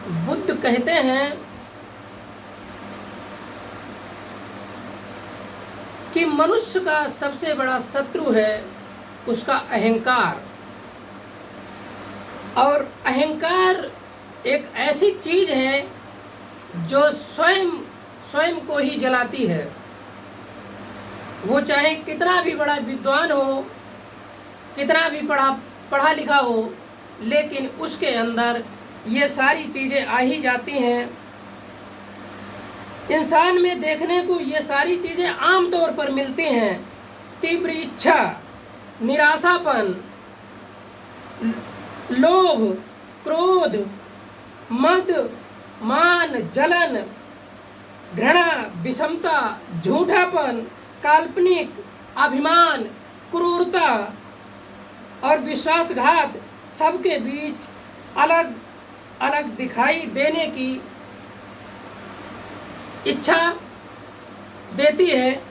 बुद्ध कहते हैं कि मनुष्य का सबसे बड़ा शत्रु है उसका अहंकार। और अहंकार एक ऐसी चीज है जो स्वयं स्वयं को ही जलाती है। वो चाहे कितना भी बड़ा विद्वान हो, कितना भी पढ़ा लिखा हो, लेकिन उसके अंदर ये सारी चीज़ें आ ही जाती हैं। इंसान में देखने को ये सारी चीज़ें आम तौर पर मिलती हैं। तीव्र इच्छा, निराशापन, लोभ, क्रोध, मद, मान, जलन, घृणा, विषमता, झूठापन, काल्पनिक, अभिमान, क्रूरता और विश्वासघात सबके बीच अलग अलग दिखाई देने की इच्छा देती है,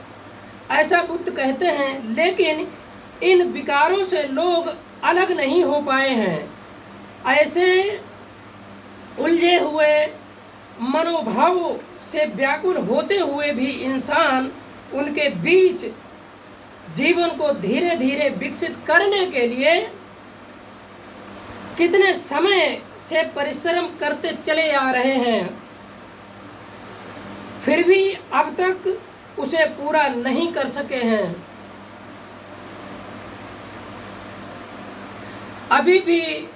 ऐसा बुद्ध कहते हैं। लेकिन इन विकारों से लोग अलग नहीं हो पाए हैं। ऐसे उलझे हुए मनोभावों से व्याकुल होते हुए भी इंसान उनके बीच जीवन को धीरे धीरे विकसित करने के लिए कितने समय से परिश्रम करते चले आ रहे हैं, फिर भी अब तक उसे पूरा नहीं कर सके हैं। अभी भी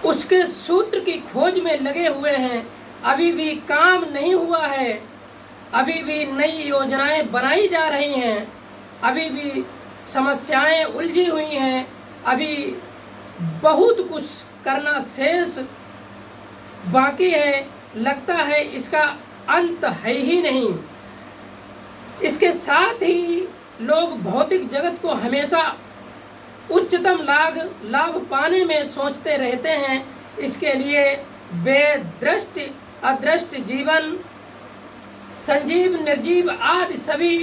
उसके सूत्र की खोज में लगे हुए हैं, अभी भी काम नहीं हुआ है, अभी भी नई योजनाएं बनाई जा रही हैं, अभी भी समस्याएं उलझी हुई हैं, अभी बहुत कुछ करना शेष बाकी है। लगता है इसका अंत है ही नहीं। इसके साथ ही लोग भौतिक जगत को हमेशा उच्चतम लाभ पाने में सोचते रहते हैं। इसके लिए वे दृष्टि अदृष्ट जीवन, संजीव निर्जीव आदि सभी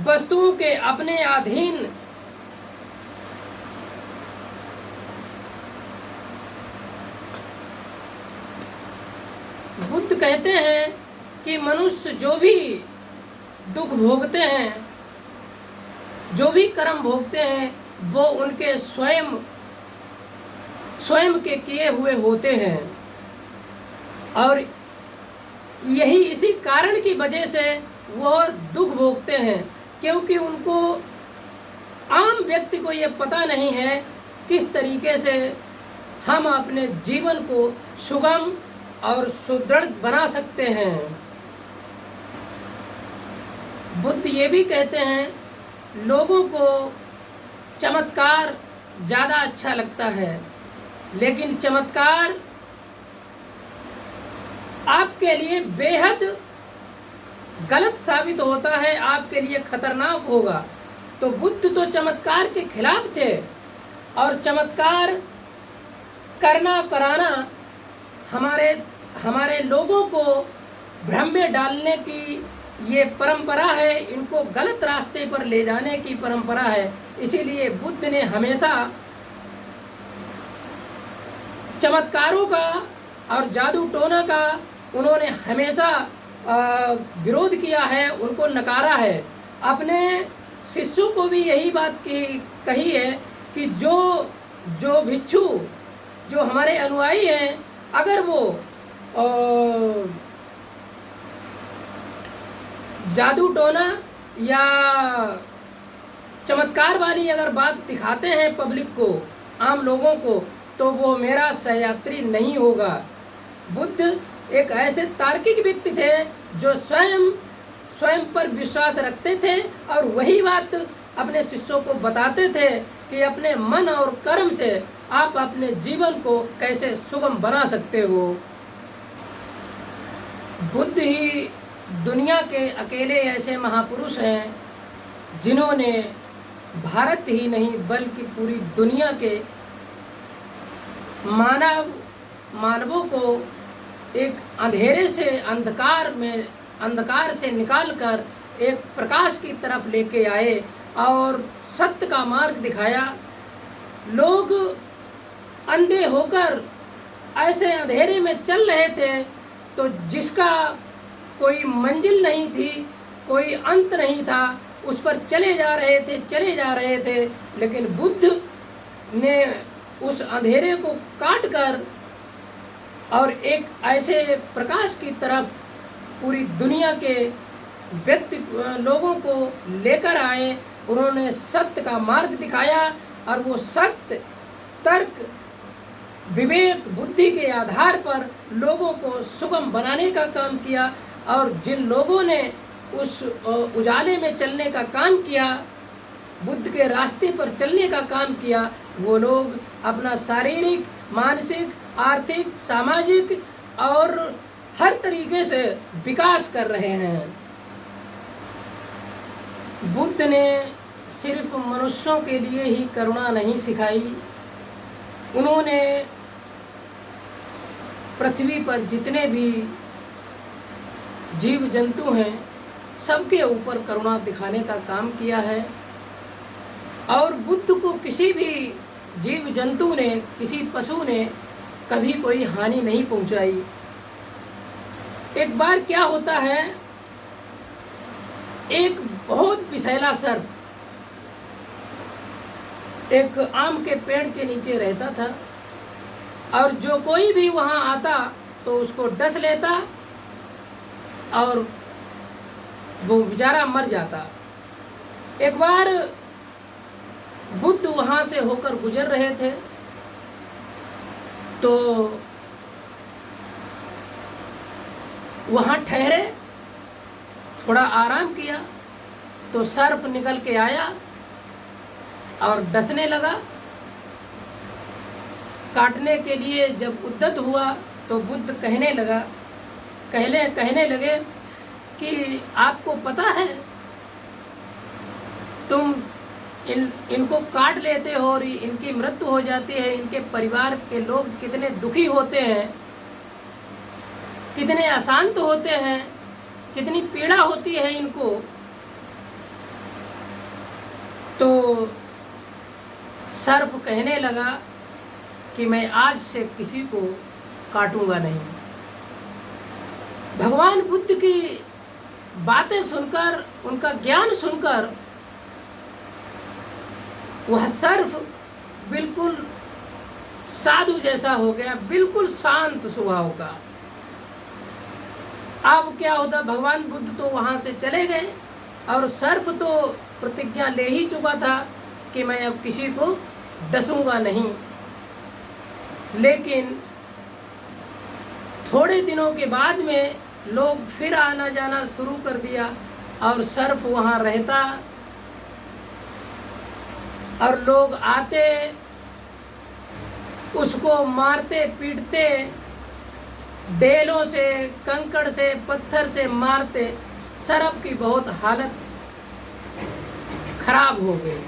वस्तुओं के अपने अधीन बुद्ध कहते हैं कि मनुष्य जो भी दुख भोगते हैं, जो भी कर्म भोगते हैं, वो उनके स्वयं के किए हुए होते हैं। और यही इसी कारण की वजह से वो दुख भोगते हैं, क्योंकि उनको आम व्यक्ति को ये पता नहीं है किस तरीके से हम अपने जीवन को सुगम और सुदृढ़ बना सकते हैं। बुद्ध ये भी कहते हैं लोगों को चमत्कार ज़्यादा अच्छा लगता है, लेकिन चमत्कार आपके लिए बेहद गलत साबित होता है, आपके लिए खतरनाक होगा। तो बुद्ध तो चमत्कार के खिलाफ थे, और चमत्कार करना कराना हमारे लोगों को भ्रम में डालने की ये परंपरा है, इनको गलत रास्ते पर ले जाने की परंपरा है। इसीलिए बुद्ध ने हमेशा चमत्कारों का और जादू टोना का उन्होंने हमेशा विरोध किया है, उनको नकारा है। अपने शिष्यों को भी यही बात कही है कि जो भिक्षु, जो हमारे अनुयायी हैं, अगर वो जादू टोना या चमत्कार वाली अगर बात दिखाते हैं पब्लिक को, आम लोगों को, तो वो मेरा सहयात्री नहीं होगा। बुद्ध एक ऐसे तार्किक व्यक्ति थे जो स्वयं पर विश्वास रखते थे, और वही बात अपने शिष्यों को बताते थे कि अपने मन और कर्म से आप अपने जीवन को कैसे सुगम बना सकते हो। बुद्ध ही दुनिया के अकेले ऐसे महापुरुष हैं जिन्होंने भारत ही नहीं बल्कि पूरी दुनिया के मानवों को एक अंधेरे से अंधकार से निकालकर एक प्रकाश की तरफ लेके आए और सत्य का मार्ग दिखाया। लोग अंधे होकर ऐसे अंधेरे में चल रहे थे तो जिसका कोई मंजिल नहीं थी, कोई अंत नहीं था, उस पर चले जा रहे थे। लेकिन बुद्ध ने उस अंधेरे को काट कर और एक ऐसे प्रकाश की तरफ पूरी दुनिया के लोगों को लेकर आए। उन्होंने सत्य का मार्ग दिखाया और वो सत्य, तर्क, विवेक, बुद्धि के आधार पर लोगों को सुगम बनाने का काम किया। और जिन लोगों ने उस उजाले में चलने का काम किया, बुद्ध के रास्ते पर चलने का काम किया, वो लोग अपना शारीरिक, मानसिक, आर्थिक, सामाजिक और हर तरीके से विकास कर रहे हैं। बुद्ध ने सिर्फ मनुष्यों के लिए ही करुणा नहीं सिखाई, उन्होंने पृथ्वी पर जितने भी जीव जंतु हैं सबके ऊपर करुणा दिखाने का काम किया है। और बुद्ध को किसी भी जीव जंतु ने, किसी पशु ने कभी कोई हानि नहीं पहुंचाई। एक बार क्या होता है, एक बहुत विषैला सर्प एक आम के पेड़ के नीचे रहता था और जो कोई भी वहां आता तो उसको डस लेता और वो बेचारा मर जाता। एक बार बुद्ध वहां से होकर गुजर रहे थे तो वहां ठहरे, थोड़ा आराम किया तो सर्प निकल के आया और डसने लगा। काटने के लिए जब उद्यत हुआ तो बुद्ध कहने लगे कि आपको पता है, तुम इनको काट लेते हो और इनकी मृत्यु हो जाती है, इनके परिवार के लोग कितने दुखी होते हैं, कितने अशांत होते हैं, कितनी पीड़ा होती है इनको। तो सर्प कहने लगा कि मैं आज से किसी को काटूंगा नहीं। भगवान बुद्ध की बातें सुनकर, उनका ज्ञान सुनकर वह सर्प बिल्कुल साधु जैसा हो गया, बिल्कुल शांत स्वभाव का। अब क्या होता, भगवान बुद्ध तो वहां से चले गए और सर्प तो प्रतिज्ञा ले ही चुका था कि मैं अब किसी को डसूंगा नहीं। लेकिन थोड़े दिनों के बाद में लोग फिर आना जाना शुरू कर दिया और सर्प वहां रहता और लोग आते, उसको मारते पीटते, डेलों से, कंकड़ से, पत्थर से मारते। सर्प की बहुत हालत खराब हो गई,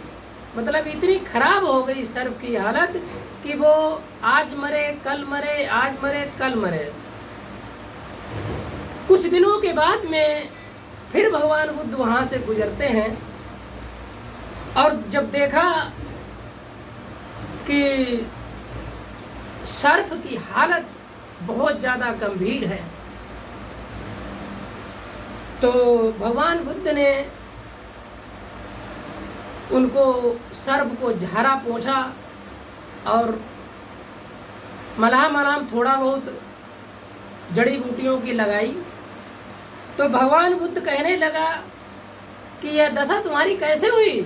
मतलब इतनी खराब हो गई सर्प की हालत कि वो आज मरे कल मरे, आज मरे कल मरे। कुछ दिनों के बाद में फिर भगवान बुद्ध वहां से गुजरते हैं और जब देखा कि सर्प की हालत बहुत ज़्यादा गंभीर है तो भगवान बुद्ध ने उनको, सर्प को झाड़ा पोंछा और मलहम थोड़ा बहुत जड़ी बूटियों की लगाई। तो भगवान बुद्ध कहने लगा कि यह दशा तुम्हारी कैसे हुई?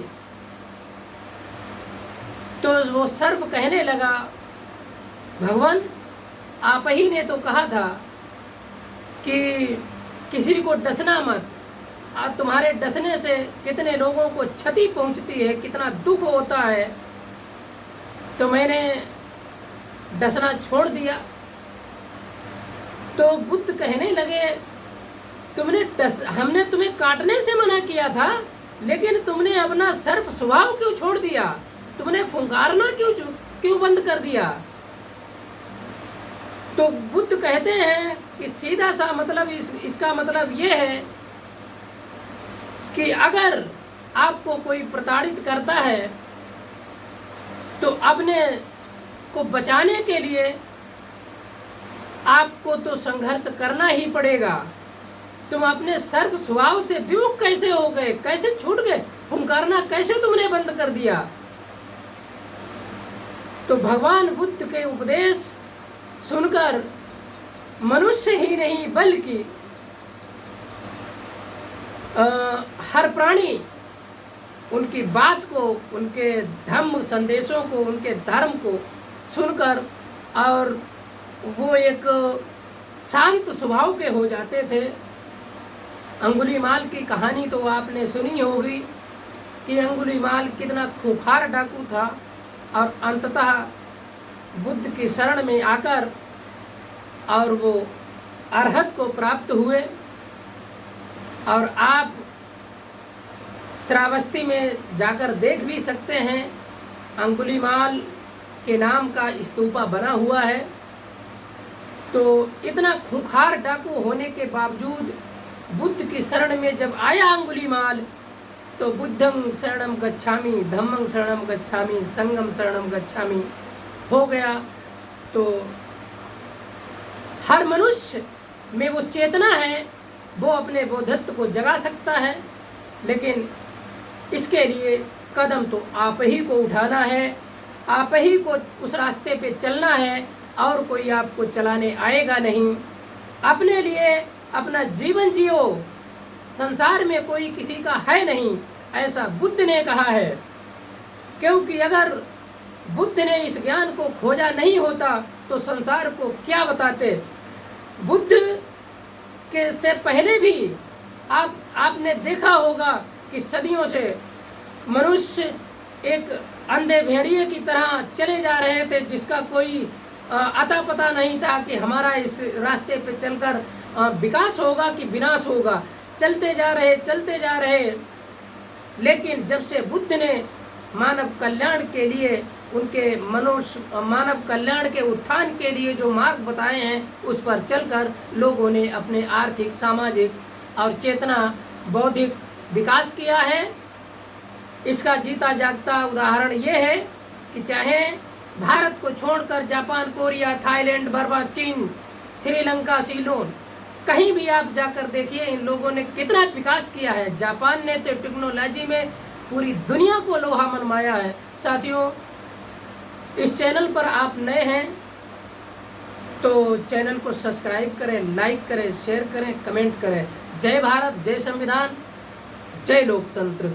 तो वो सर्प कहने लगा, भगवान आप ही ने तो कहा था कि किसी को डसना मत, आज तुम्हारे डसने से कितने लोगों को क्षति पहुंचती है, कितना दुख होता है, तो मैंने डसना छोड़ दिया। तो बुद्ध कहने लगे, हमने तुम्हें काटने से मना किया था, लेकिन तुमने अपना सर्प स्वभाव क्यों छोड़ दिया? तुमने फुंकारना क्यों बंद कर दिया? तो बुद्ध कहते हैं कि सीधा सा मतलब इसका मतलब ये है कि अगर आपको कोई प्रताड़ित करता है तो अपने को बचाने के लिए आपको तो संघर्ष करना ही पड़ेगा। तुम अपने सर्व स्वभाव से विमुख कैसे हो गए, कैसे छूट गए, फुंकारना कैसे तुमने बंद कर दिया। तो भगवान बुद्ध के उपदेश सुनकर मनुष्य ही नहीं बल्कि हर प्राणी उनकी बात को, उनके धम्म संदेशों को, उनके धर्म को सुनकर और वो एक शांत स्वभाव के हो जाते थे। अंगुलीमाल की कहानी तो आपने सुनी होगी कि अंगुलीमाल कितना खूंखार डाकू था और अंततः बुद्ध की शरण में आकर और वो अरहत को प्राप्त हुए। और आप श्रावस्ती में जाकर देख भी सकते हैं, अंगुलीमाल के नाम का स्तूपा बना हुआ है। तो इतना खूंखार डाकू होने के बावजूद बुद्ध की शरण में जब आया अंगुलीमाल, तो बुद्धं शरणं गच्छामि, धम्मं शरणं गच्छामि, संघं शरणं गच्छामि हो गया। तो हर मनुष्य में वो चेतना है, वो अपने बोधत्व को जगा सकता है, लेकिन इसके लिए कदम तो आप ही को उठाना है, आप ही को उस रास्ते पे चलना है और कोई आपको चलाने आएगा नहीं। अपने लिए अपना जीवन जियो, संसार में कोई किसी का है नहीं, ऐसा बुद्ध ने कहा है। क्योंकि अगर बुद्ध ने इस ज्ञान को खोजा नहीं होता तो संसार को क्या बताते। बुद्ध के से पहले भी आपने देखा होगा कि सदियों से मनुष्य एक अंधे भेड़िए की तरह चले जा रहे थे, जिसका कोई अता पता नहीं था कि हमारा इस रास्ते पे चलकर विकास होगा कि विनाश होगा। चलते जा रहे। लेकिन जब से बुद्ध ने मानव कल्याण के लिए, उनके मानव कल्याण के उत्थान के लिए जो मार्ग बताए हैं, उस पर चलकर लोगों ने अपने आर्थिक, सामाजिक और चेतना, बौद्धिक विकास किया है। इसका जीता जागता उदाहरण ये है कि चाहे भारत को छोड़कर जापान, कोरिया, थाईलैंड, बर्मा, चीन, श्रीलंका, सीलोन, कहीं भी आप जाकर देखिए इन लोगों ने कितना विकास किया है। जापान ने तो टेक्नोलॉजी में पूरी दुनिया को लोहा मनवाया है। साथियों, इस चैनल पर आप नए हैं तो चैनल को सब्सक्राइब करें, लाइक करें, शेयर करें, कमेंट करें। जय भारत, जय संविधान, जय लोकतंत्र।